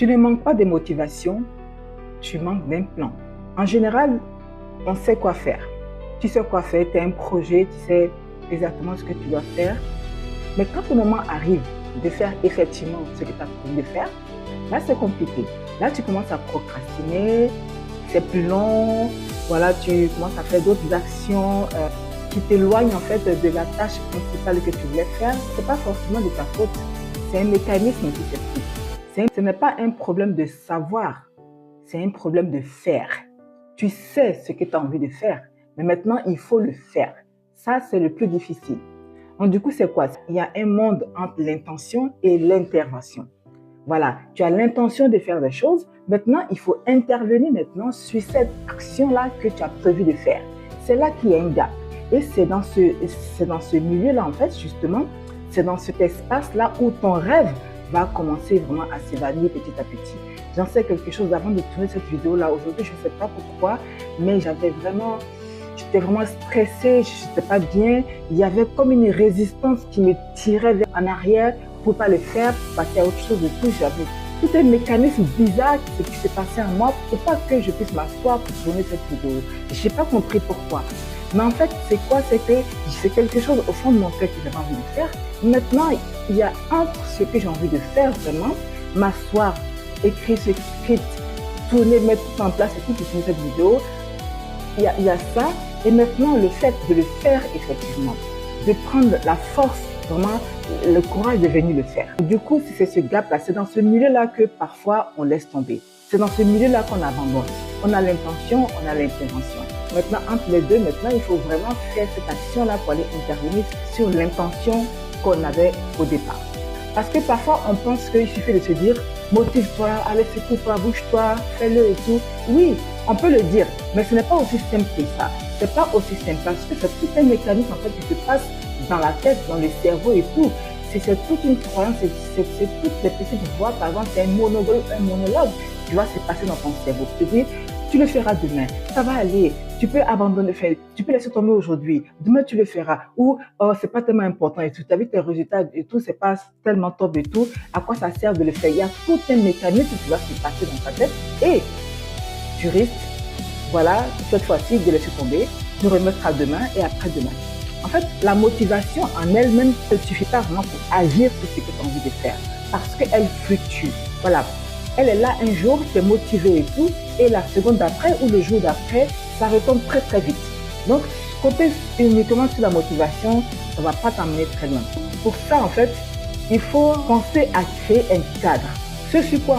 Tu ne manques pas de motivation, tu manques d'un plan. En général, on sait quoi faire. Tu sais quoi faire, tu as un projet, tu sais exactement ce que tu dois faire. Mais quand le moment arrive de faire effectivement ce que tu as prévu de faire, là c'est compliqué. Là tu commences à procrastiner, c'est plus long, voilà, tu commences à faire d'autres actions qui t'éloignent en fait de la tâche principale que tu voulais faire. Ce n'est pas forcément de ta faute, c'est un mécanisme qui s'explique. Ce n'est pas un problème de savoir, c'est un problème de faire. Tu sais ce que tu as envie de faire, mais maintenant il faut le faire. Ça c'est le plus difficile. Donc, du coup, c'est quoi? Il y a un monde entre l'intention et l'intervention. Voilà, tu as l'intention de faire des choses. Maintenant, il faut intervenir maintenant sur cette action-là que tu as prévu de faire. C'est là qu'il y a un gap. Et c'est dans ce milieu-là, en fait, justement, c'est dans cet espace-là où ton rêve va commencer vraiment à s'évanouir petit à petit. J'en sais quelque chose avant de tourner cette vidéo-là. Aujourd'hui, je ne sais pas pourquoi, mais j'étais vraiment stressée, je n'étais pas bien. Il y avait comme une résistance qui me tirait en arrière pour ne pas le faire, pour passer à autre chose et tout. J'avais tout un mécanisme bizarre qui s'est passé en moi pour pas que je puisse m'asseoir pour tourner cette vidéo. Je n'ai pas compris pourquoi. Mais en fait, c'est quoi? C'est quelque chose au fond de mon cœur que j'avais envie de faire. Maintenant, il y a entre ce que j'ai envie de faire vraiment, m'asseoir, écrire ce script, tourner, mettre tout en place et tout pour tourner cette vidéo. Il y a ça. Et maintenant, le fait de le faire effectivement, de prendre la force, vraiment, le courage de venir le faire. Du coup, si c'est ce gap-là, c'est dans ce milieu-là que parfois on laisse tomber. C'est dans ce milieu-là qu'on abandonne. On a l'intention, on a l'intervention. Maintenant, entre les deux, maintenant, il faut vraiment faire cette action-là pour aller intervenir sur l'intention qu'on avait au départ. Parce que parfois, on pense qu'il suffit de se dire, motive-toi, allez, secoue-toi, bouge-toi, fais-le et tout. Oui, on peut le dire, mais ce n'est pas aussi simple que ça. C'est pas aussi simple parce que c'est tout un mécanisme en fait qui se passe dans la tête, dans le cerveau et tout. C'est toute une croyance, c'est toutes les petites voix, par exemple, c'est un monologue qui va se passer dans ton cerveau. Tu te dis, tu le feras demain, ça va aller, tu peux abandonner, tu peux laisser tomber aujourd'hui, demain tu le feras, ou oh, c'est pas tellement important et tout, tu as vu tes résultats et tout, c'est pas tellement top et tout, à quoi ça sert de le faire? Il y a tout un mécanisme qui va se passer dans ta tête et tu risques, voilà, cette fois-ci de laisser tomber, de remettre à demain et après-demain. En fait, la motivation en elle-même ne suffit pas vraiment pour agir sur ce que tu as envie de faire parce qu'elle fluctue. Voilà. Elle est là un jour, tu es motivé et tout, et la seconde d'après ou le jour d'après, ça retombe très très vite. Donc, compter uniquement sur la motivation, ça ne va pas t'emmener très loin. Pour ça, en fait, il faut penser à créer un cadre. Ce sur quoi